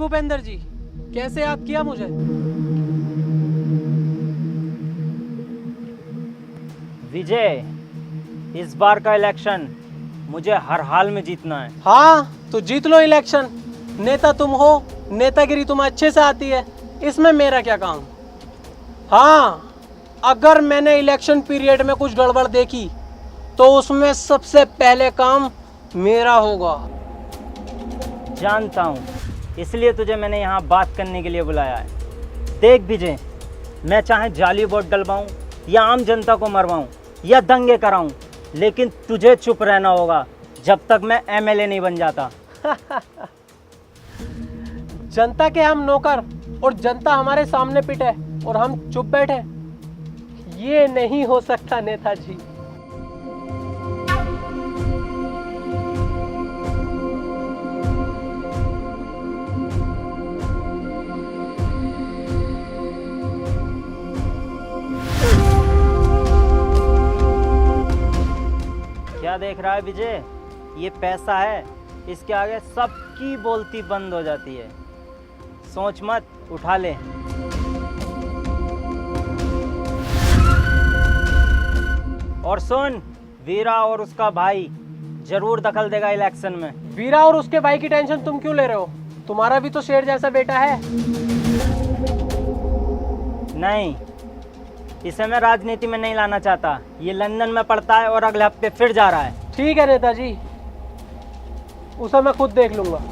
भूपेंद्र जी, कैसे याद किया मुझे? विजय, इस बार का इलेक्शन मुझे हर हाल में जीतना है। हाँ तो जीत लो इलेक्शन। नेता तुम हो, नेतागिरी तुम्हें अच्छे से आती है, इसमें मेरा क्या काम। हाँ, अगर मैंने इलेक्शन पीरियड में कुछ गड़बड़ देखी तो उसमें सबसे पहले काम मेरा होगा। जानता हूँ, इसलिए तुझे मैंने यहाँ बात करने के लिए बुलाया है। देख विजय, मैं चाहे जाली वोट डलवाऊँ या आम जनता को मरवाऊँ या दंगे कराऊँ, लेकिन तुझे चुप रहना होगा जब तक मैं एमएलए नहीं बन जाता। जनता के हम नौकर और जनता हमारे सामने पिटे और हम चुप बैठे, ये नहीं हो सकता नेताजी। क्या देख रहा है विजय? ये पैसा है, इसके आगे सबकी बोलती बंद हो जाती है। सोच मत, उठा ले। और सुन, वीरा और उसका भाई जरूर दखल देगा इलेक्शन में। वीरा और उसके भाई की टेंशन तुम क्यों ले रहे हो? तुम्हारा भी तो शेर जैसा बेटा है। नहीं, इसे मैं राजनीति में नहीं लाना चाहता। ये लंदन में पढ़ता है और अगले हफ्ते फिर जा रहा है। ठीक है नेताजी, उसे मैं खुद देख लूंगा।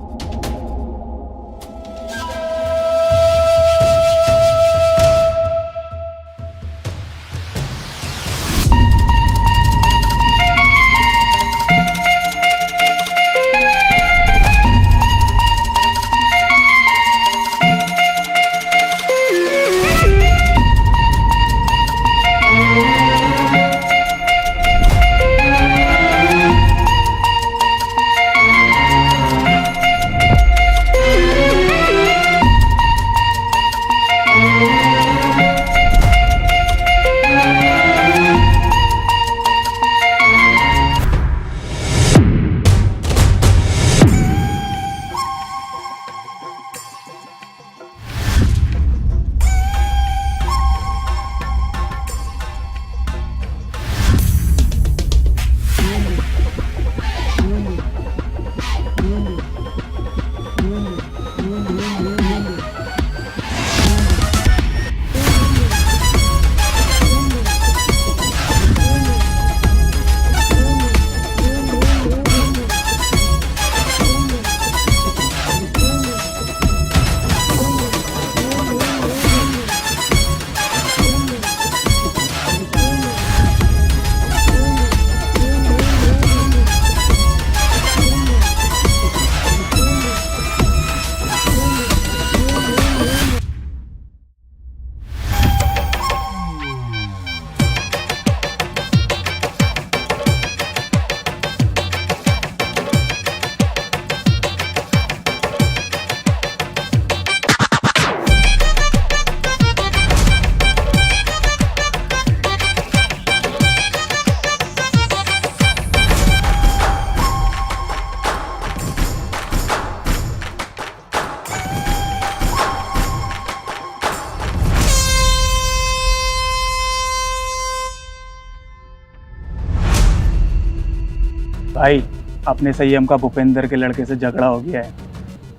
भाई, अपने संयम का भूपेंद्र के लड़के से झगड़ा हो गया है।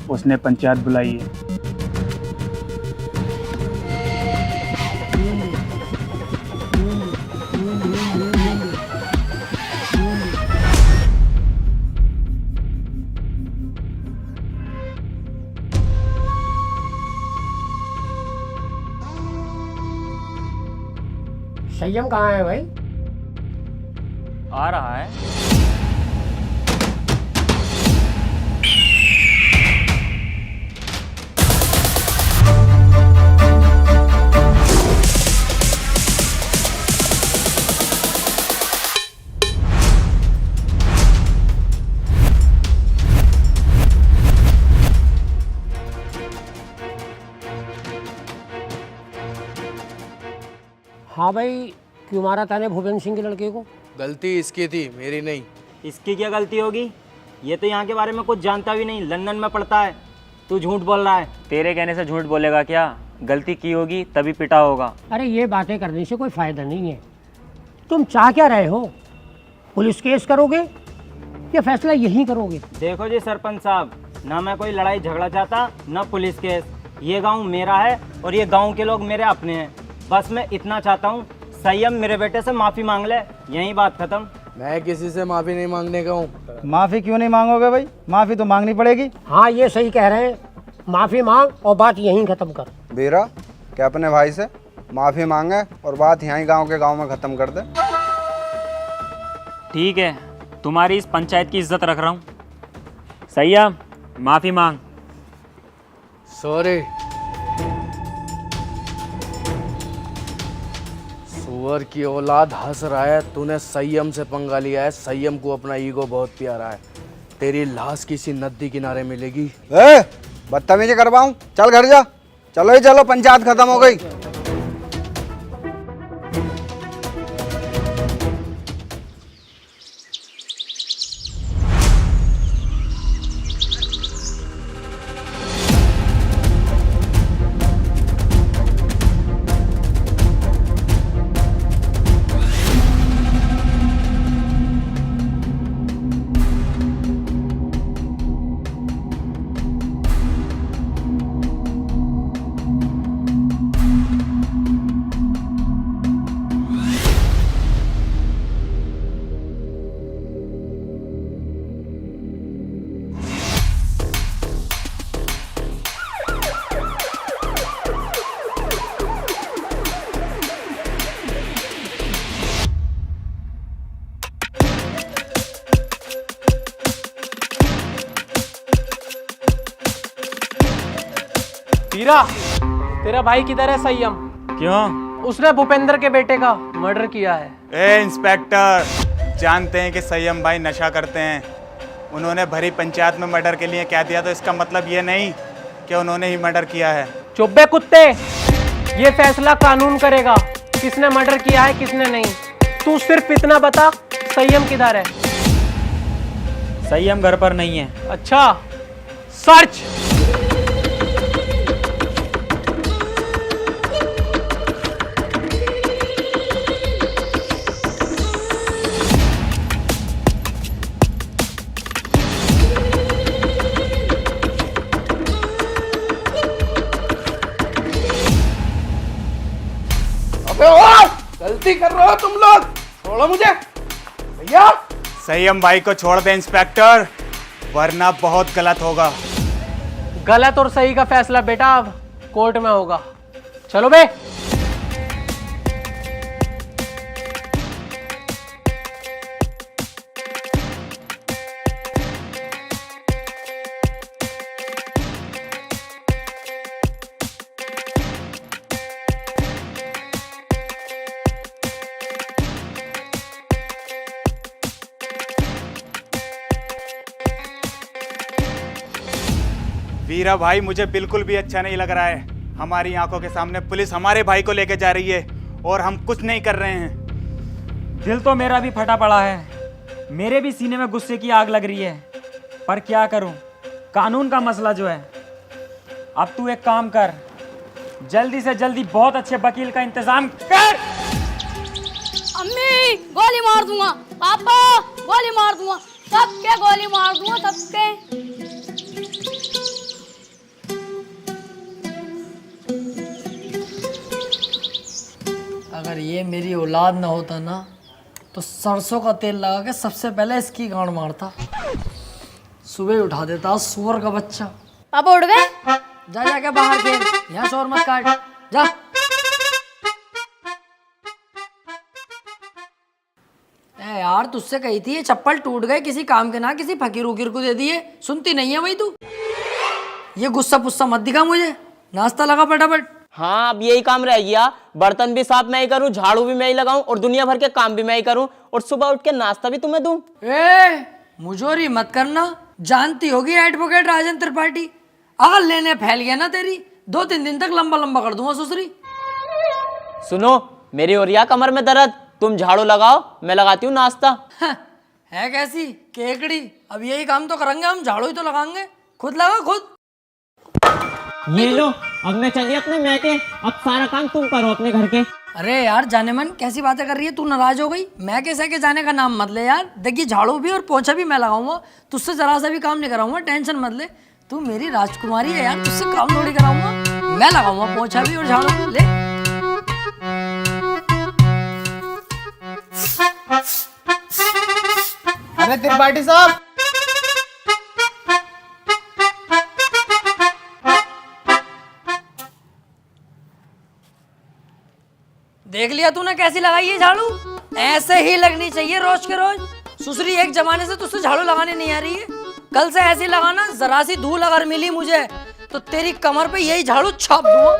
उसने पंचायत बुलाई है। संयम कहाँ है भाई? आ रहा है। हाँ भाई, क्यों मारा ताने भूपेंद्र सिंह के लड़के को? गलती इसकी थी, मेरी नहीं। इसकी क्या गलती होगी? ये तो यहाँ के बारे में कुछ जानता भी नहीं, लंदन में पढ़ता है। तू झूठ बोल रहा है। तेरे कहने से झूठ बोलेगा क्या? गलती की होगी तभी पिटा होगा। अरे ये बातें करने से कोई फ़ायदा नहीं है। तुम चाह क्या रहे हो? पुलिस केस करोगे या फैसला यहीं करोगे? देखो जी सरपंच साहब, ना मैं कोई लड़ाई झगड़ा चाहता ना पुलिस केस। ये गांव मेरा है और ये गांव के लोग मेरे अपने हैं। बस मैं इतना चाहता हूँ संयम मेरे बेटे से माफ़ी मांग ले, यही बात खत्म। मैं किसी से माफी नहीं मांगने का हूँ। माफ़ी क्यों नहीं मांगोगे भाई? माफ़ी तो मांगनी पड़ेगी। हाँ ये सही कह रहे हैं, माफ़ी मांग और बात यहीं ख़त्म कर। बीरा क्या अपने भाई से माफ़ी मांगे और बात यहीं गांव के गांव में ख़त्म कर दे। ठीक है, तुम्हारी इस पंचायत की इज्जत रख रहा हूँ। संयम, माफ़ी मांग। सॉरी। सुअर की औलाद हंस रहा है, तूने संयम से पंगा लिया है। संयम को अपना ईगो बहुत प्यारा है। तेरी लाश किसी नदी किनारे मिलेगी। बदतमीजी करवाऊं? चल घर जा। चलो ही चलो, पंचायत खत्म हो गई। वीरा, तेरा भाई किधर है संयम? क्यों? उसने भूपेंद्र के बेटे का मर्डर किया है। ए इंस्पेक्टर, जानते हैं कि संयम भाई नशा करते हैं। उन्होंने भरी पंचायत में मर्डर के लिए कह दिया तो इसका मतलब ये नहीं कि उन्होंने ही मर्डर किया है। चुप बे कुत्ते, ये फैसला कानून करेगा किसने मर्डर किया है किसने नहीं। तू सिर्फ इतना बता, संयम किधर है? संयम घर पर नहीं है। अच्छा, सर्च। अबे ओ, गलती कर रहे हो तुम लोग, छोड़ो मुझे भैया। संयम भाई को छोड़ दे इंस्पेक्टर, वरना बहुत गलत होगा। गलत और सही का फैसला बेटा अब कोर्ट में होगा। चलो बे। वीरा भाई, मुझे बिल्कुल भी अच्छा नहीं लग रहा है। हमारी आंखों के सामने पुलिस हमारे भाई को लेके जा रही है और हम कुछ नहीं कर रहे हैं। दिल तो मेरा भी फटा पड़ा है, मेरे भी सीने में गुस्से की आग लग रही है, पर क्या करूं, कानून का मसला जो है। अब तू एक काम कर, जल्दी से जल्दी बहुत अच्छे वकील का इंतजाम कर। अम्मी गोली मार दूंगा, पापा गोली मार दूंगा, सबके गोली मार दूंगा, सबके। अगर ये मेरी औलाद ना होता ना तो सरसों का तेल लगा के सबसे पहले इसकी गांड मारता, सुबह उठा देता सुअर का बच्चा। पापा उठ गए? जा जाके बाहर खेल, यहाँ शोर मत काट, जा। ए यार, तुझसे कही थी ये चप्पल टूट गए, किसी काम के ना किसी फकीर उकीर को दे दिए, सुनती नहीं है भाई तू। ये गुस्सा पुस्सा मत दिखा मुझे, नाश्ता लगा फटाफट। हाँ, अब यही काम रह गया। बर्तन भी साफ मैं ही करूँ, झाड़ू भी मैं ही लगाऊं और दुनिया भर के काम भी मैं ही करूं और सुबह उठ के नाश्ता भी तुम्हें दूं। ए मुझोरी मत करना, जानती होगी एडवोकेट राजन त्रिपाठी। अगर लेने फैल गया ना तेरी, 2-3 दिन तक लंबा लंबा कर दूंगा सुसरी। सुनो, मेरी ओरिया कमर में दर्द, तुम झाड़ू लगाओ, मैं लगाती हूँ नाश्ता। है कैसी केकड़ी, अब यही काम तो करेंगे हम, झाड़ू ही तो लगाएंगे। खुद लगा खुद। ये लो, अब मैं चली अपने मैके, अब सारा काम तुम करो अपने घर के। अरे यार जाने मन कैसी बातें कर रही है तू, नाराज हो गई? मैं कैसे के जाने का नाम मत ले यार। देखिए झाड़ू भी और पोछा भी मैं लगाऊंगा, तुझसे जरा सा भी काम नहीं कराऊंगा, टेंशन मत ले। तू मेरी राजकुमारी है यार, तुझसे काम थोड़ी कराऊंगा। मैं लगाऊंगा पोछा भी और झाड़ू भी। ले अरे त्रिपाठी साहब, देख लिया तूने कैसी लगाई है झाड़ू? ऐसे ही लगनी चाहिए रोज के रोज। सुसरी एक जमाने से तुझसे झाड़ू लगाने नहीं आ रही है, कल से ऐसी लगाना। जरा सी धूल अगर मिली मुझे तो तेरी कमर पे यही झाड़ू छाप दूंगा।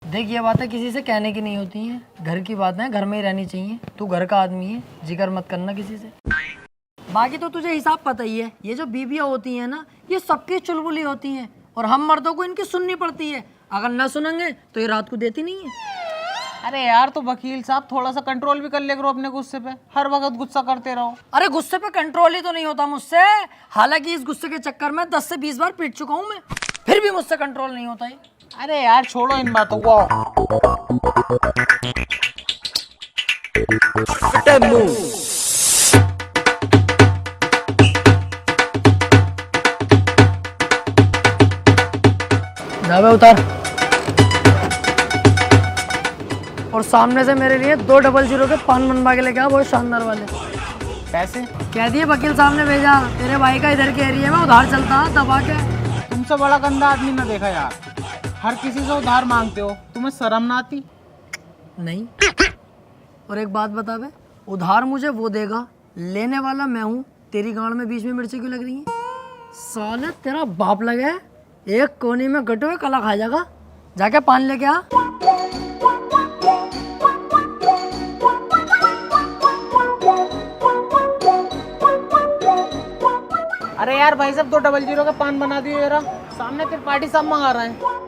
देख ये बातें किसी से कहने की नहीं होती हैं, घर की बातें घर में ही रहनी चाहिए। तू घर का आदमी है, जिक्र मत करना किसी से। बाकी तो तुझे हिसाब पता ही है, ये जो बीबियाँ होती हैं ना, ये सबकी चुलबुली होती हैं और हम मर्दों को इनकी सुननी पड़ती है। अगर ना सुनेंगे तो ये रात को देती नहीं है। अरे यार तो वकील साहब थोड़ा सा कंट्रोल भी कर ले करो अपने गुस्से पे, हर वक्त गुस्सा करते रहो। अरे गुस्से पे कंट्रोल ही तो नहीं होता मुझसे। हालांकि इस गुस्से के चक्कर में 10 से 20 बार पीट चुका हूँ मैं, फिर भी मुझसे कंट्रोल नहीं होता है। अरे यार छोड़ो इन बातों को। दावे उतार और सामने से मेरे लिए 200 के पान बनवा के लेके आ, बहुत शानदार वाले। पैसे कह दिए वकील साहब ने भेजा, तेरे भाई का इधर के एरिया में उधार चलता दबा के। तुमसे बड़ा गंदा आदमी ना देखा यार, हर किसी से उधार मांगते हो, तुम्हें शर्म ना आती? नहीं। और एक बात बता बे, उधार मुझे वो देगा, लेने वाला मैं हूँ। तेरी गांड में बीच में मिर्ची क्यों लग रही है? साले तेरा बाप लगे है, एक कोने में गटे हुए कला खा जाएगा। जाके पान लेके आ। अरे यार भाई साहब 200 का पान बना दियो जरा, सामने त्रिपाठी साहब मंगा रहे हैं।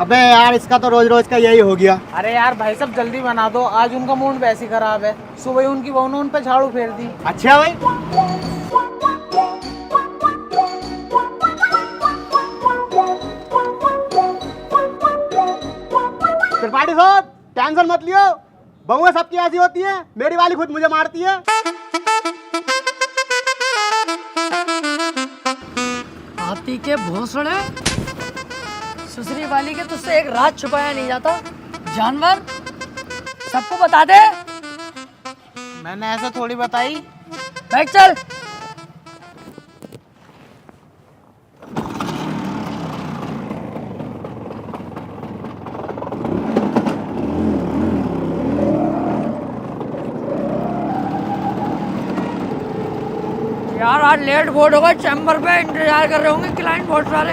अबे यार इसका तो रोज रोज का यही हो गया। अरे यार भाई साहब जल्दी बना दो, आज उनका मूड वैसे ही खराब है। सुबह ही उनकी बहू ने उन पे झाड़ू फेर दी। अच्छा भाई, त्रिपाठी साहब टेंशन मत लियो, बहुएं सबकी ऐसी होती है, मेरी वाली खुद मुझे मारती है। हाथी के भोसड़े, सुसरी वाली के तुझसे एक रात छुपाया नहीं जाता। जानवर सबको बता दे। मैंने ऐसा थोड़ी बताई। बैठ चल। यार आज लेट बोर्ड होगा, चैम्बर पे इंतजार कर रहे होंगे क्लाइंट बहुत सारे।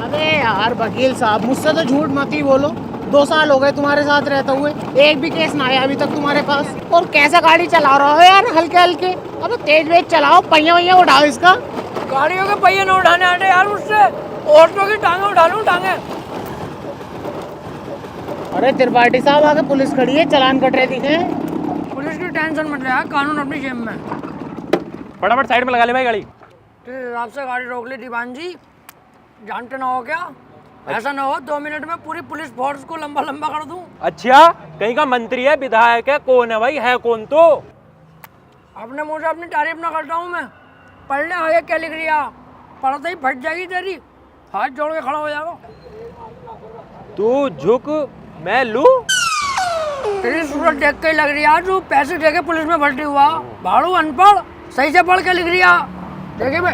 अरे यार वकील साहब मुझसे तो झूठ मत ही बोलो, 2 साल हो गए तुम्हारे साथ रहते हुए, एक भी केस ना आया अभी तक तुम्हारे पास। और कैसा गाड़ी चला रहा हो यार, हल्के हल्के। अबे तेज वेज चलाओ, पहिया वैया उठाओ इसका। गाड़ियों के पहिए न उठाने आते यार मुझसे, ऑटो की टांगे उठा लूं टांगे। अरे त्रिपाठी साहब आगे पुलिस खड़ी है, चालान कट रहे दिखे। पुलिस की टेंशन मत ले यार, कानून अपनी जेब में। फटाफट साइड में लगा ले भाई गाड़ी। तेरे हिसाब से गाड़ी रोक ली दीवान जी, जानते ना हो क्या? ऐसा ना हो 2 मिनट में पूरी पुलिस फोर्स को लंबा लंबा कर दूं। अच्छा कहीं का मंत्री है, विधायक है, कौन है भाई, है कौन? तो अपने मुंह से अपनी तारीफ ना करता हूँ मैं। पढ़ ले आगे क्या लिख रिया, पढ़ते ही फट जाएगी तेरी, हाथ जोड़ के खड़ा हो जाएगा। तू झुक मैं लू। तेरी सूरत देख के ही लग रही है तू पैसे दे के पुलिस में भर्ती हुआ। भाड़ू अनपढ़, सही से पढ़ के लिख रिया। देखे भाई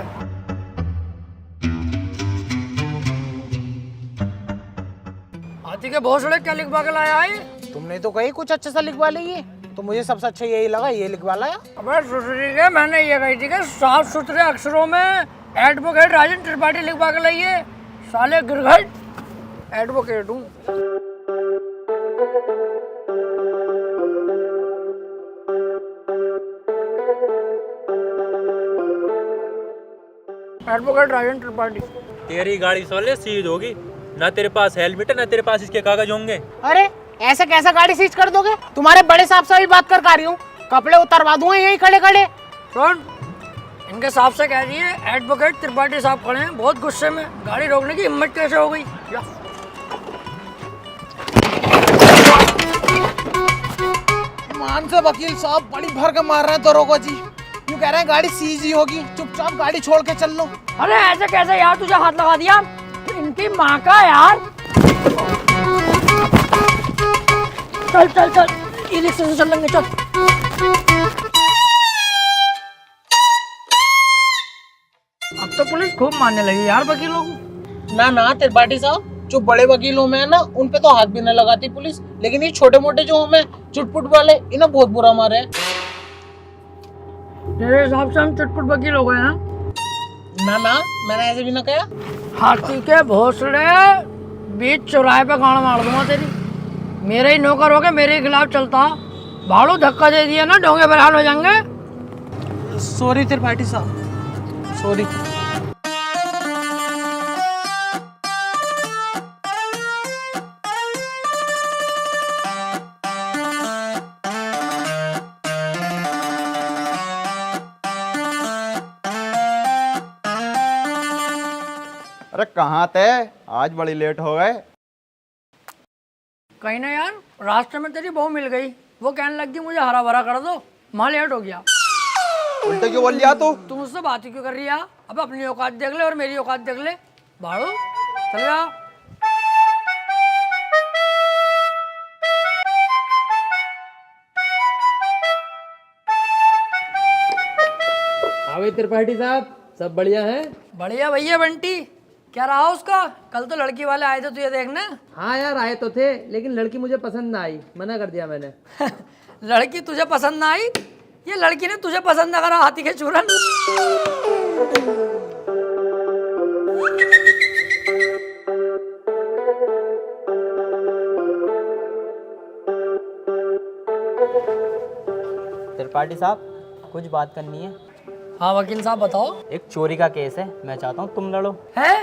हाथी के भोसड़े क्या लिखवा के लाया है? तुमने तो कही कुछ अच्छा सा लिखवा लीजिए, तो मुझे सबसे अच्छा यही लगा, ये लिखवा लाया। अबे सुसरी के मैंने ये कही थी कि साफ सुथरे अक्षरों में एडवोकेट राजन त्रिपाठी लिखवा के लाइए। साले गिरघट एडवोकेट हूँ। एडवोकेट राजन त्रिपाठी। तेरी गाड़ी साले सीज होगी, ना तेरे पास हेलमेट है ना तेरे पास इसके कागज होंगे। अरे ऐसे कैसे गाड़ी सीज कर दोगे? तुम्हारे बड़े साहब से भी बात कर रही हूँ, कपड़े उतरवा दूंगा यही खड़े खड़े। सुन, इनके साहब से कह दिए एडवोकेट त्रिपाठी साहब खड़े हैं, बहुत गुस्से में, गाड़ी रोकने की हिम्मत कैसे हो गई? मान से वकील साहब बड़ी भर के मार रहे हैं दरोगा जी, यूँ कह रहे हैं गाड़ी सीज ही होगी, चुपचाप गाड़ी छोड़ के चल लो। अरे ऐसे कैसे यार, तुझे हाथ लगा दिया? इनकी माँ का यार। चल चल चल, ई रिक्शे से चल लेंगे, चल। अब तो पुलिस खूब मारने लगी यार वकीलों को। ना त्रिपाठी साहब, जो बड़े वकीलों में है ना उन पे तो हाथ भी न लगाती पुलिस, लेकिन ये छोटे मोटे जो हमें चुटपुट वाले इन्हें बहुत बुरा मारे हैं। तेरे हिसाब से हम चुटपुट वकील हो गए हैं? ना मैंने ऐसे भी ना कहा। हाथी के भोसले बीच चौराहे पे गाड़ मार दूंगा तेरी। मेरे ही नौकर हो के मेरे ही खिलाफ चलता, भाड़ू धक्का दे दिया ना ढोंगे बरहाल हो जाएंगे। सॉरी त्रिपाठी साहब, सॉरी। अरे कहाँ थे? आज बड़ी लेट हो गए। कहीं ना यार, रास्ते में तेरी बहू मिल गई, वो कहने लगी मुझे हरा भरा कर दो, मां लेट हो गया। उल्टे क्यों बोल लिया तू? तुम मुझसे बात ही क्यों कर रही है? अब अपनी औकात देख ले और मेरी औकात देख ले। भाड़ू चल जा। हाँ त्रिपाठी साहब, सब बढ़िया है? बढ़िया भैया बंटी, क्या रहा उसका? कल तो लड़की वाले आए थे तुझे देखने। हाँ यार आए तो थे, लेकिन लड़की मुझे पसंद ना आई, मना कर दिया मैंने। लड़की तुझे पसंद ना आई? ये लड़की ने तुझे पसंद ना करा, हाथी के चूरन। त्रिपाठी साहब, कुछ बात करनी है। हाँ वकील साहब बताओ। एक चोरी का केस है, मैं चाहता हूँ तुम लड़ो। है?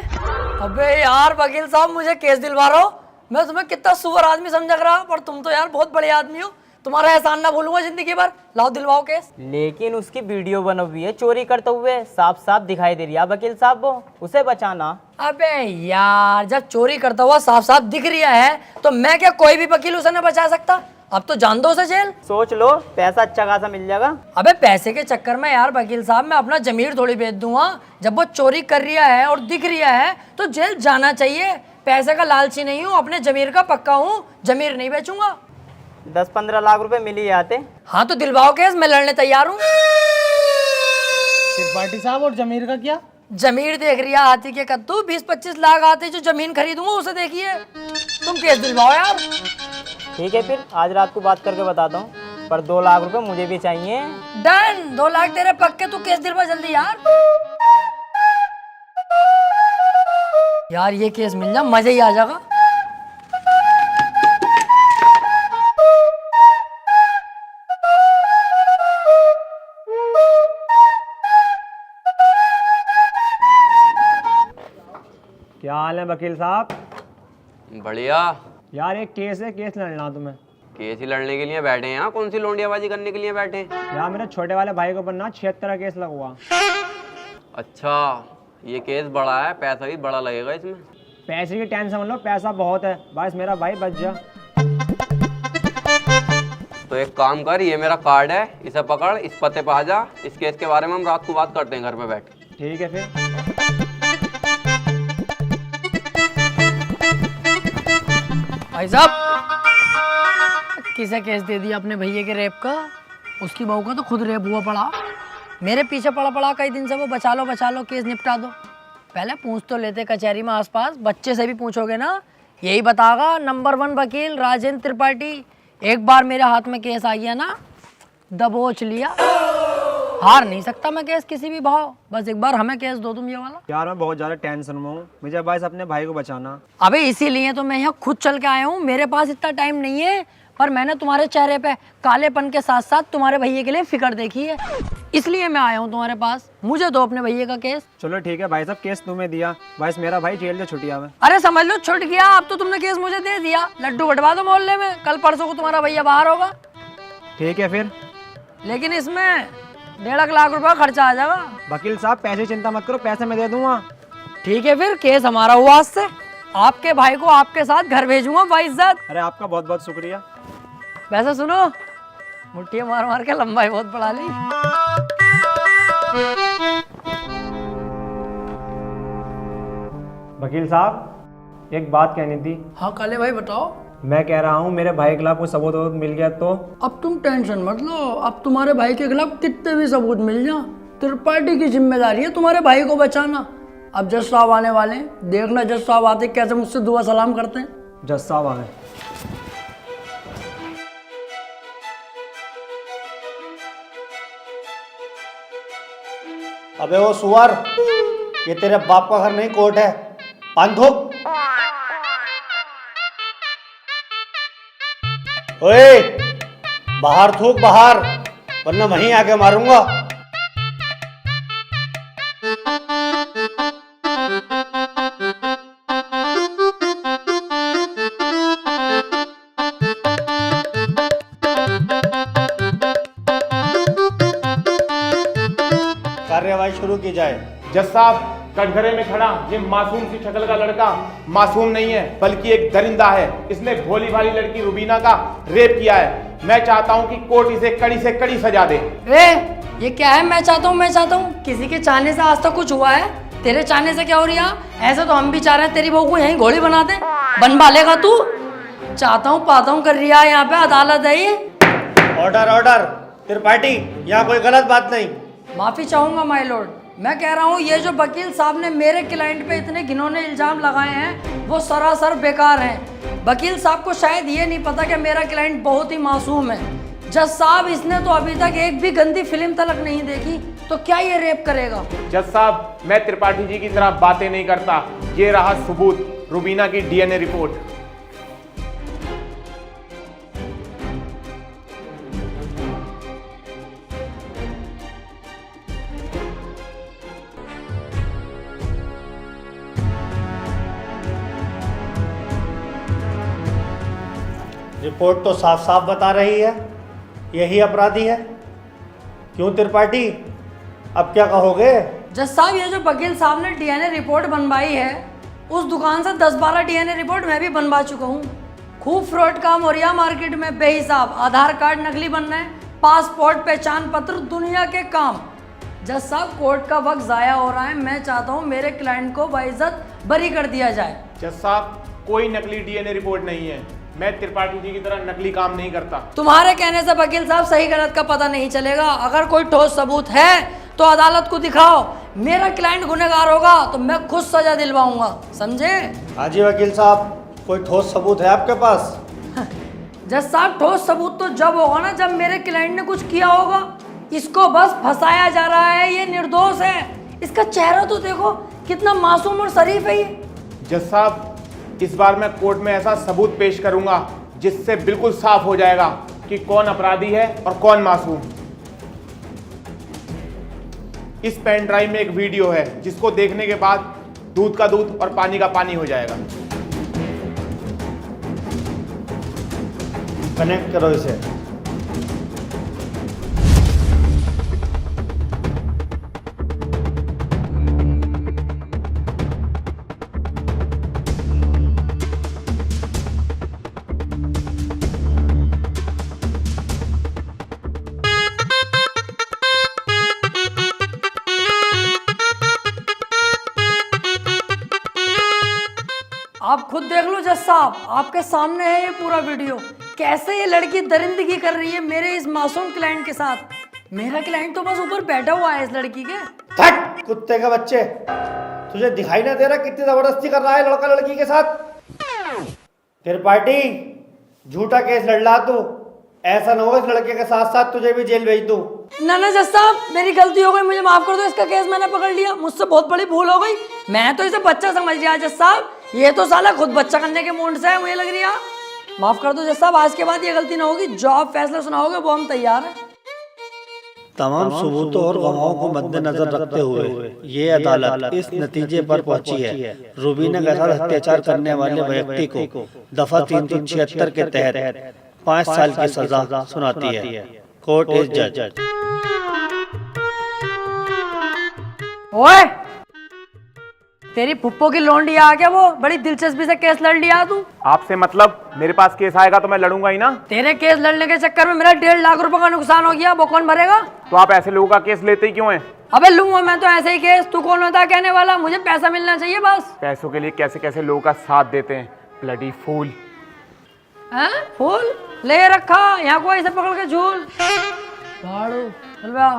अबे यार वकील साहब, मुझे केस दिलवा रहे हो? मैं तुम्हें कितना सुअर आदमी समझ रहा, पर तुम तो यार बहुत बड़े आदमी हो, तुम्हारा एहसान ना भूलूंगा जिंदगी भर। लाओ दिलवाओ केस। लेकिन उसकी वीडियो बनी हुई है चोरी करते हुए, साफ साफ दिखाई दे रही है वकील साहब, वो उसे बचाना। अबे यार, जब चोरी करता हुआ साफ साफ दिख रहा है तो मैं क्या कोई भी वकील उसे न बचा सकता? अब तो जान दो उसे जेल। सोच लो, पैसा अच्छा खासा मिल जाएगा। अबे पैसे के चक्कर में यार वकील साहब मैं अपना जमीर थोड़ी बेच दूंगा। जब वो चोरी कर रहा है और दिख रहा है तो जेल जाना चाहिए। पैसे का लालची नहीं हूँ, अपने जमीर का पक्का हूँ, जमीर नहीं बेचूंगा। 10-15 लाख रुपए मिल ही आते। हाँ तो दिलवाओ केस, मैं लड़ने तैयार हूँ। त्रिपाठी साहब और जमीर का क्या? जमीर देख रही है हाथी के कद्दू, 20-25 लाख आते जो जमीन खरीदूंगा उसे देखिए। तुम केस दिलवाओ यार। ठीक है फिर आज रात को बात करके बताता हूँ, पर 2 लाख रुपए मुझे भी चाहिए। डन, 2 लाख तेरे पक्के, तू केस दिलवा जल्दी यार। यार ये केस मिल जा, मजा ही आ जाएगा। क्या हाल है वकील साहब? बढ़िया यार एक केस है, केस लड़ना तुम्हें। केस ही लड़ने के लिए बैठे हैं यहाँ? कौन सी लोंडियाबाजी करने के लिए बैठे हैं? यार मेरे छोटे वाले भाई के ऊपर ना 76 का केस लगा। अच्छा, ये केस बड़ा है, पैसा भी बड़ा लगेगा इसमें। पैसे की टेंशन मत लो, पैसा बहुत है, बस मेरा भाई बच जा। तो एक काम कर, ये मेरा कार्ड है, इसे पकड़, इस पते पे आ जा। इस केस के बारे में हम रात को बात करते हैं घर पे बैठ के। ठीक है फिर। भाई साहब, किसे केस दे दिया अपने भैया के रेप का? उसकी बहू का तो खुद रेप हुआ पड़ा, मेरे पीछे पड़ा पड़ा कई दिन से वो। बचा लो केस निपटा दो। पहले पूछ तो लेते कचहरी में आसपास, बच्चे से भी पूछोगे ना यही बतागा नंबर 1 वकील राजेंद्र त्रिपाठी। एक बार मेरे हाथ में केस आ गया ना, दबोच लिया, हार नहीं सकता मैं केस किसी भी भाव। बस एक बार हमें केस दो तुम ये वाला। यार मैं बहुत ज्यादा टेंशन में हूँ, मुझे बस अपने भाई को बचाना। अबे इसीलिए तो मैं यहाँ खुद चल के आया हूँ, मेरे पास इतना टाइम नहीं है, पर मैंने तुम्हारे चेहरे पे कालेपन के साथ साथ तुम्हारे भैया के लिए फिक्र देखी है। इसलिए मैं आया हूँ तुम्हारे पास। मुझे दो अपने भैया का केस। चलो ठीक है भाई साहब, केस तुम्हें दिया, बस मेरा भाई जेल से छुट्टिया में। अरे समझ लो छुट गया, अब तो तुमने केस मुझे दे दिया। लड्डू बंटवा दो मोहल्ले में, कल परसों को तुम्हारा भैया बाहर होगा। ठीक है फिर। लेकिन इसमें 1.5 लाख रुपया खर्चा आ जाएगा। वकील साहब पैसे चिंता मत करो, पैसे मैं दे दूंगा। ठीक है फिर, केस हमारा हुआ आज से। आपके भाई को आपके साथ घर भेजूंगा बाइज्जत। अरे आपका बहुत बहुत शुक्रिया। वैसे सुनो, मुट्ठी मार मार के लंबाई बहुत बढ़ा ली। वकील साहब एक बात कहनी थी। हाँ काले भाई बताओ। मैं कह रहा हूँ मेरे भाई के खिलाफ कोई सबूत वबूत मिल गया तो? अब तुम टेंशन मत लो, अब तुम्हारे भाई के खिलाफ कितने भी सबूत मिल जाए, त्रिपाठी की जिम्मेदारी है तुम्हारे भाई को बचाना। अब जज साहब आने वाले हैं, देखना जज साहब आते कैसे मुझसे दुआ सलाम करते हैं। जज साहब आ गए। अबे वो सुअर, ये तेरे बाप का घर नहीं कोर्ट है। पान थूक। ओए बाहर थूक बाहर, वरना वहीं आके मारूंगा। कार्यवाही शुरू की जाए। जज साहब, कटघरे में खड़ा ये मासूम सी शक्ल का लड़का मासूम नहीं है, बल्कि एक दरिंदा है। इसने भोली भाली लड़की रुबीना का रेप किया है। मैं चाहता हूं कि कोर्ट इसे कड़ी से कड़ी सजा दे। ये क्या है? मैं चाहता हूँ। किसी के चाहने से आज तक कुछ हुआ है? तेरे चाहने से क्या हो रहा? ऐसे तो हम भी चाह रहे हैं तेरी बहू को यहीं घोड़ी बना दे। बनवा लेगा तू? चाहता हूँ पाता हूँ कर रहा है, यहाँ पे अदालत है ये। Order order. त्रिपाठी, यहाँ कोई गलत बात नहीं। माफी चाहूंगा माय लॉर्ड। मैं कह रहा हूँ ये जो वकील साहब ने मेरे क्लाइंट पे इतने घिनौने इल्जाम लगाए हैं वो सरासर बेकार हैं। वकील साहब को शायद ये नहीं पता कि मेरा क्लाइंट बहुत ही मासूम है। जज साहब, इसने तो अभी तक एक भी गंदी फिल्म तलक नहीं देखी, तो क्या ये रेप करेगा? जज साहब, मैं त्रिपाठी जी की तरह बातें नहीं करता। ये रहा सबूत, रुबीना की डीएनए रिपोर्ट। रिपोर्ट तो साफ साफ बता रही है यही अपराधी है। क्यों त्रिपाठी, अब क्या कहोगे? जज साहब, ये जो वकील साहब ने डीएनए रिपोर्ट बनवाई है, उस दुकान से 10-12 डीएनए रिपोर्ट मैं भी बनवा चुका हूँ। खूब फ्रॉड काम हो रहा मार्केट में बेहिसाब। आधार कार्ड नकली बन रहे हैं, पासपोर्ट पहचान पत्र दुनिया के काम। जज साहब, कोर्ट का वक्त जाया हो रहा है। मैं चाहता हूँ मेरे क्लाइंट को बाइज्जत बरी कर दिया जाए। जज साहब, कोई नकली डीएनए रिपोर्ट नहीं है। मैं त्रिपाठी जी की तरह नकली काम नहीं करता। तुम्हारे कहने से वकील साहब सही गलत का पता नहीं चलेगा। अगर कोई ठोस सबूत है तो अदालत को दिखाओ। मेरा क्लाइंट गुनहगार होगा तो मैं खुद सजा दिलवाऊंगा, समझे? हाँ जी वकील साहब, कोई ठोस सबूत है आपके पास? जज साहब, ठोस सबूत तो जब होगा ना जब मेरे क्लाइंट ने कुछ किया होगा। इसको बस फंसाया जा रहा है, ये निर्दोष है। इसका चेहरा तो देखो, कितना मासूम और शरीफ है ये। जज साहब, इस बार मैं कोर्ट में ऐसा सबूत पेश करूंगा जिससे बिल्कुल साफ हो जाएगा कि कौन अपराधी है और कौन मासूम। इस पेन ड्राइव में एक वीडियो है जिसको देखने के बाद दूध का दूध और पानी का पानी हो जाएगा। कनेक्ट करो इसे। आप खुद देख लो जज साहब, आपके सामने है ये पूरा वीडियो। कैसे ये लड़की दरिंदगी कर रही है मेरे इस मासूम क्लाइंट के साथ। मेरा क्लाइंट तो बस ऊपर बैठा हुआ है इस लड़की के। हट कुत्ते के बच्चे, तुझे दिखाई ना दे रहा कितनी जबरदस्ती कर रहा है लड़का लड़की के साथ? त्रिपाठी, झूठा केस लड़ ला तू। ऐसा ना हो इस लड़के के साथ साथ तुझे भी जेल भेज दूं। ना जज साहब, मेरी गलती हो गई, मुझे माफ कर दो। इसका केस मैंने पकड़ लिया, मुझसे बहुत बड़ी भूल हो गई। मैं तो इसे बच्चा समझ लिया जज साहब, ये तो साला खुद बच्चा करने के मूड से है, मुझे लग रही है। माफ कर दो जज साहब, आज के बाद ये गलती ना होगी। जो आप फैसला सुनाओगे वो हम तैयार हैं। तमाम सबूतों और गवाहों को मद्देनजर रखते हुए ये अदालत इस नतीजे पर पहुंची है, रुबीना के साथ अत्याचार करने वाले व्यक्ति को दफा 376 के तहत 5 साल की सजा सुनाती है। कोर्ट इज जज। ओए, तेरी फुप्पो की लौंडी आ गया, वो बड़ी दिलचस्पी से केस लड़ लिया तू। आपसे मतलब? मेरे पास केस आएगा तो मैं लड़ूंगा ही ना। तेरे केस लड़ने के चक्कर में मेरा 1.5 लाख रुपए का नुकसान हो गया, वो कौन भरेगा? तो आप ऐसे लोगों का केस लेते ही क्यों हैं? अबे लूंगा मैं तो ऐसे ही केस, तू कौन होता है कहने वाला? मुझे पैसा मिलना चाहिए बस। पैसों के लिए कैसे कैसे लोगों का साथ देते हैं, ब्लडी फूल। हैं? फूल ले रखा यहाँ को ऐसे पकड़ के झूल भाड़ू, चल बे आ।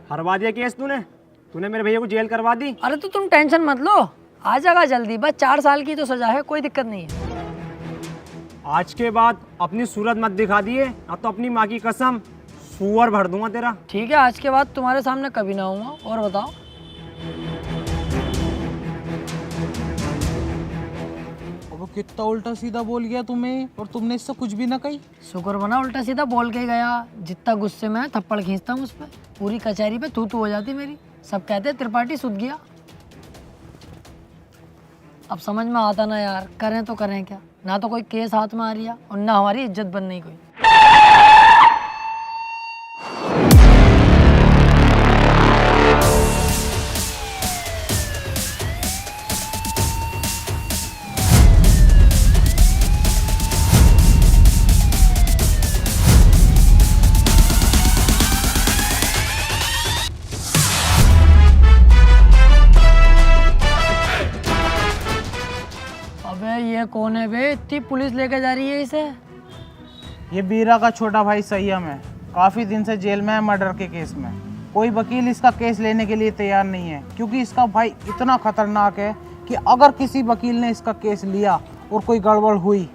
हरवा दिया केस तूने मेरे भैया को जेल करवा दी। अरे तो तुम टेंशन मत लो, आ जाएगा जल्दी, बस 4 साल की तो सजा है, कोई दिक्कत नहीं है। आज के बाद अपनी सूरत मत दिखा दिए, अब तो अपनी माँ की कसम सुअर भर दूंगा तेरा। ठीक है, आज के बाद तुम्हारे सामने कभी ना आऊंगा। और बताओ? वो कितना उल्टा सीधा बोल गया तुम्हें, और तुमने इससे कुछ भी ना कही। शुक्र बना उल्टा सीधा बोल के गया, जितना गुस्से में थप्पड़ खींचता हूँ उस पर, पूरी कचहरी पे तू हो जाती मेरी। सब कहते त्रिपाठी सुध गया। अब समझ में आता ना यार, करें तो करें क्या, ना तो कोई केस हाथ में आ रही है और ना हमारी इज्जत बन रही कोई। ये कौन है बे, इतनी पुलिस लेके जा रही है इसे? ये बीरा का छोटा भाई संयम है, काफी दिन से जेल में है मर्डर के केस में। कोई वकील इसका केस लेने के लिए तैयार नहीं है, क्योंकि इसका भाई इतना खतरनाक है कि अगर किसी वकील ने इसका केस लिया और कोई गड़बड़ हुई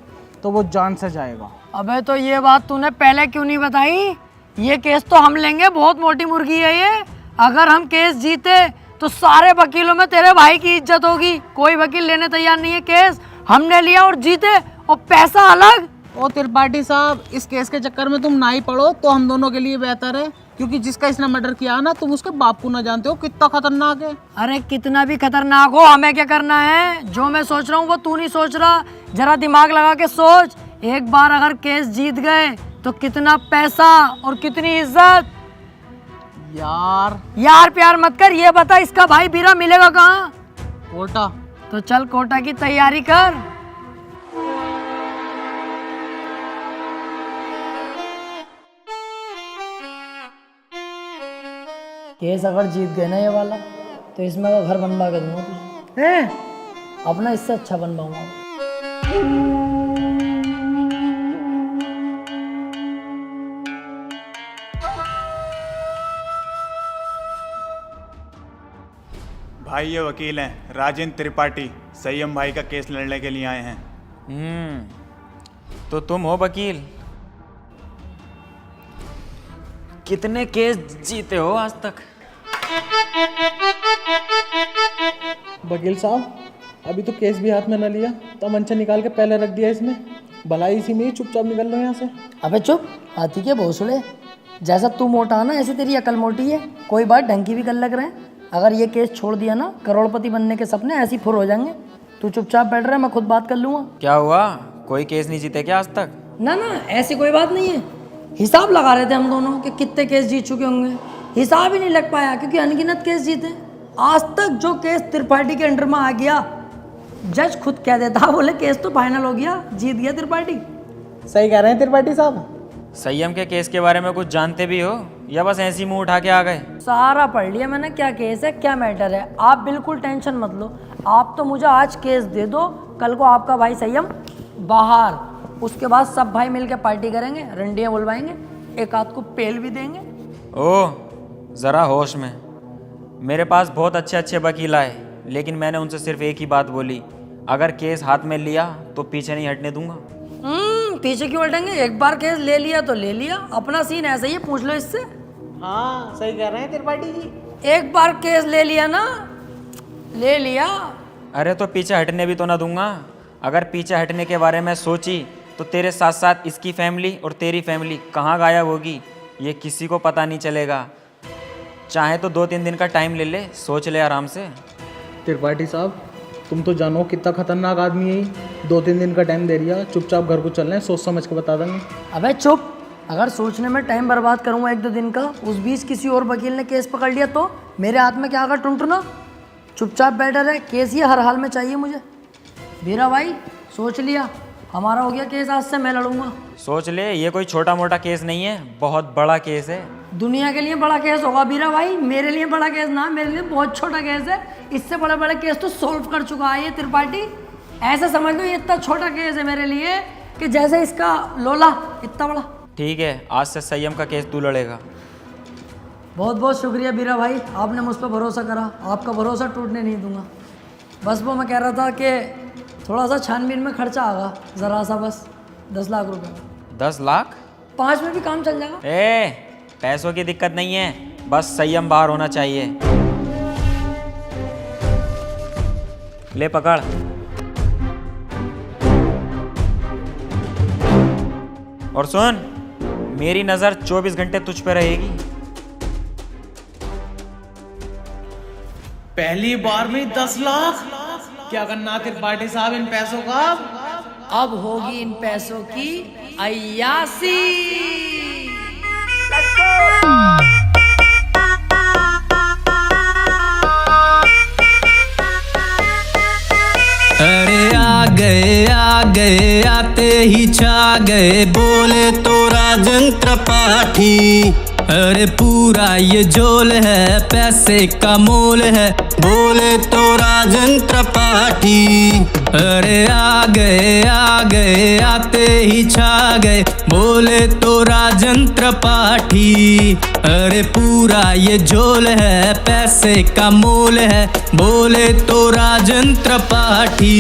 तो वो जान से जाएगा। अबे तो ये बात तूने पहले क्यों नहीं बताई? ये केस तो हम लेंगे, बहुत मोटी मुर्गी है ये। अगर हम केस जीते तो सारे वकीलों में तेरे भाई की इज्जत होगी। कोई वकील लेने तैयार नहीं है केस, हमने लिया और जीते, और पैसा अलग। ओ त्रिपाठी साहब, इस केस के चक्कर में तुम ना ही पड़ो तो हम दोनों के लिए बेहतर है, क्योंकि जिसका इसने मर्डर किया ना, तुम उसके बाप को ना जानते हो कितना खतरनाक है। अरे कितना भी खतरनाक हो, हमें क्या करना है? जो मैं सोच रहा हूँ वो तू नहीं सोच रहा, जरा दिमाग लगा के सोच। एक बार अगर केस जीत गए तो कितना पैसा और कितनी इज्जत। यार प्यार मत कर, ये बता इसका भाई बीरा मिलेगा कहाँ? कोटा। तो चल कोटा की तैयारी कर। केस अगर जीत गए ना ये वाला, तो इसमें का घर बनवा के दूंगा तुझे। अपना इससे अच्छा बनवाऊंगा। भाई ये वकील हैं राजेंद्र त्रिपाठी, संयम भाई का केस लड़ने के लिए आए हैं। तो तुम हो वकील? कितने केस जीते हो आज तक? वकील साहब, अभी तो केस भी हाथ में न लिया, तो मंचा निकाल के पहले रख दिया इसने। भलाई इसी में ही चुपचाप निकल लो यहाँ से। अबे चुप, हाथी के भोसड़े। जैसा तू मोटा ना, ऐसी तेरी अकल मोटी है। कोई बात ढंग की भी कर लग रहे हैं। अगर ये केस छोड़ दिया ना, करोड़पति बनने के सपने ऐसी फुर हो जाएंगे। तू चुपचाप बैठ रहा है, मैं खुद बात कर लूँगा। क्या हुआ, कोई केस नहीं जीते क्या आज तक? ना ना, ऐसी कोई बात नहीं है। हिसाब लगा रहे थे हम दोनों कि कितने केस जीत चुके होंगे। हिसाब ही नहीं लग पाया, क्योंकि अनगिनत केस जीते। आज तक जो केस त्रिपाठी के अंडर में आ गया, जज खुद कह देता, बोले केस तो फाइनल हो गया, जीत गया त्रिपाठी। सही कह रहे हैं त्रिपाठी साहब। संयम के केस के बारे में कुछ जानते भी हो या बस ऐसी मुंह उठा के आ गए? सारा पढ़ लिया मैंने, क्या केस है क्या मैटर है। आप बिल्कुल टेंशन मत लो। आप तो मुझे आज केस दे दो, कल को आपका भाई संयम बाहर, उसके बाद सब भाई मिलकर पार्टी करेंगे, रंडियाँ बुलवाएंगे, एक आध को पेल भी देंगे। ओह, ज़रा होश में। मेरे पास बहुत अच्छे अच्छे वकील आए, लेकिन मैंने उनसे सिर्फ एक ही बात बोली, अगर केस हाथ में लिया तो पीछे नहीं हटने दूंगा। पीछे क्यों हटेंगे? एक बार केस ले लिया तो ले लिया, अपना सीन ऐसा ही है, पूछ लो इससे। हाँ सही कह रहे हैं त्रिपाठी जी। एक बार केस ले लिया ना, ले लिया। अरे तो पीछे हटने भी तो ना दूंगा। अगर पीछे हटने के बारे में सोची तो तेरे साथ साथ इसकी फैमिली और तेरी फैमिली कहाँ गायब होगी ये किसी को पता नहीं चलेगा। चाहे तो 2-3 दिन का टाइम ले ले, सोच ले आराम से। त्रिपाठी साहब, तुम तो जानो कितना खतरनाक आदमी है ये। 2-3 दिन का टाइम दे दिया, चुपचाप घर को चलना है, सोच समझ के बता देंगे। अबे चुप, अगर सोचने में टाइम बर्बाद करूँगा 1-2 दिन का, उस बीच किसी और वकील ने केस पकड़ लिया तो मेरे हाथ में क्या आगा टुनटुना। चुपचाप बैठा रहे, केस ये हर हाल में चाहिए मुझे। वीरा भाई सोच लिया, हमारा हो गया केस, आज से मैं लड़ूंगा। सोच ले, ये कोई छोटा मोटा केस नहीं है, बहुत बड़ा केस है। दुनिया के लिए बड़ा केस होगा वीरा भाई, मेरे लिए बड़ा केस ना, मेरे लिए बहुत छोटा केस है। इससे बड़े बड़े केस तो सॉल्व कर चुका है ये त्रिपाठी। ऐसा समझ लो ये इतना छोटा केस है मेरे लिए कि जैसे इसका लोला इतना बड़ा। ठीक है, आज से संयम का केस तू लड़ेगा। बहुत बहुत शुक्रिया वीरा भाई, आपने मुझ पर भरोसा करा, आपका भरोसा टूटने नहीं दूंगा। बस वो मैं कह रहा था कि थोड़ा सा छानबीन में खर्चा आगा, ज़रा सा, बस 10 लाख रुपए। 10 लाख? 5 में भी काम चल जाएगा। पैसों की दिक्कत नहीं है, बस संयम बाहर होना चाहिए। ले पकड़। और सुन, मेरी नजर 24 घंटे तुझ पे रहेगी। पहली बार में 10 लाख? क्या करना त्रिपाठी साहब इन पैसों का? अब होगी इन पैसों की अय्यासी। अरे आ गए आते ही छा गए, बोले तो राजन त्रिपाठी। अरे पूरा ये झोल है, पैसे का मोल है, बोले तो राजन त्रिपाठी। अरे आ गए आते ही छा गए, बोले तो राजन त्रिपाठी। अरे पूरा ये झोल है, पैसे का मोल है, बोले तो राजन त्रिपाठी।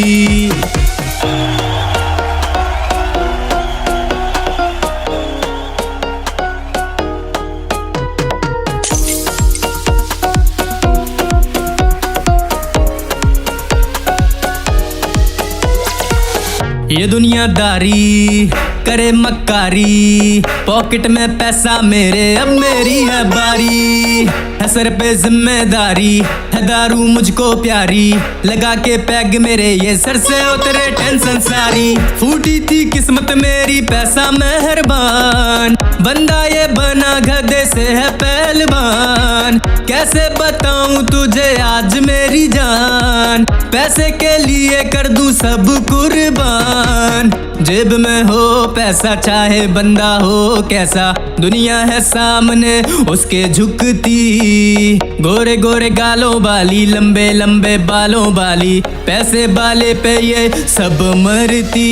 ये दुनियादारी करे मक्कारी, पॉकेट में पैसा मेरे, अब मेरी है बारी। है सर पे जिम्मेदारी, है दारू मुझको प्यारी, लगा के पैग मेरे ये सर से उतरे टेंशन सारी। फूटी थी किस्मत मेरी, पैसा मेहरबान, बंदा ये बना गधे से है पहलवान। कैसे बताऊं तुझे आज मेरी जान, पैसे के लिए कर दूं सब कुर्बान। जेब में हो पैसा, चाहे बंदा हो कैसा, दुनिया है सामने उसके झुकती। गोरे गोरे गालों वाली, लंबे लंबे बालों वाली, पैसे वाले पे ये सब मरती।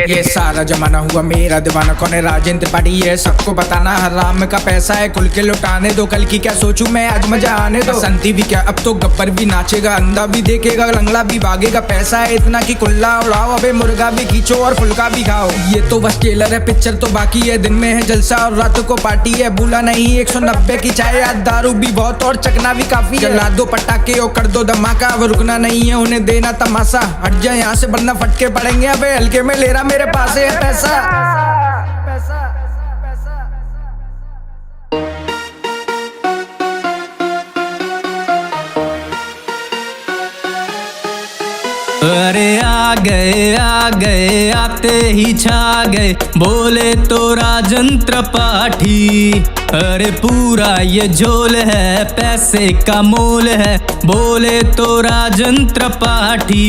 ये सारा जमाना हुआ मेरा दीवाना, कौन है राजन त्रिपाठी ये सबको बताना। हराम का पैसा है खुल के लुटाने दो, कल की क्या सोचूं मैं आज मजा आने दो। संती भी क्या, अब तो गब्बर भी नाचेगा, अंधा भी देखेगा, लंगड़ा भी भागेगा। पैसा है इतना कि कुल्ला उड़ाओ, अबे मुर्गा भी खींचो और फुल्का भी खाओ। ये तो बस ट्रेलर है, पिक्चर तो बाकी है। दिन में है जलसा और रात को पार्टी है, भूला नहीं 190 की चाय, याद दारू भी बहुत और चकना भी काफी है। जला दो पटाखे और कर दो धमाका, अब रुकना नहीं है उन्हें देना तमाशा। हट जाए यहाँ से वरना फटके पड़ेंगे, अबे हल्के में ले रहा मेरे पास है पैसा। अरे आ गए आते ही छा गए, बोले तो राजन त्रिपाठी। अरे पूरा ये झोल है, पैसे का मोल है, बोले तो राजन त्रिपाठी।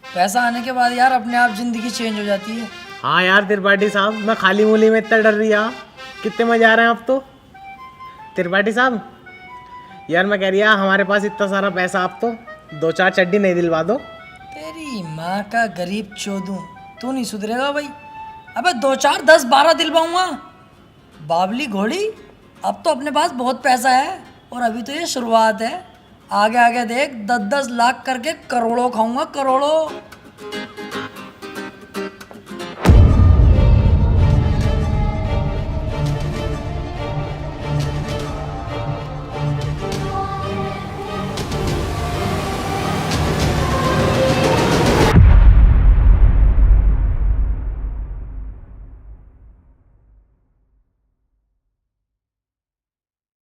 पैसा आने के बाद यार अपने आप जिंदगी चेंज हो जाती है। हाँ यार त्रिपाठी साहब, मैं खाली मूली में इतना डर रही, कितने मजे आ रहे हैं अब तो। त्रिपाठी साहब यार मैं कह रही हमारे पास इतना सारा पैसा, आप तो 2-4 चड्डी नहीं दिलवा दो। तेरी माँ का गरीब चोदू, तू नहीं सुधरेगा भाई। अबे 2-4 10-12 दिलवाऊंगा। बाबली घोड़ी, अब तो अपने पास बहुत पैसा है और अभी तो ये शुरुआत है। आगे आगे देख 10-10 लाख करके करोड़ों खाऊंगा, करोड़ों।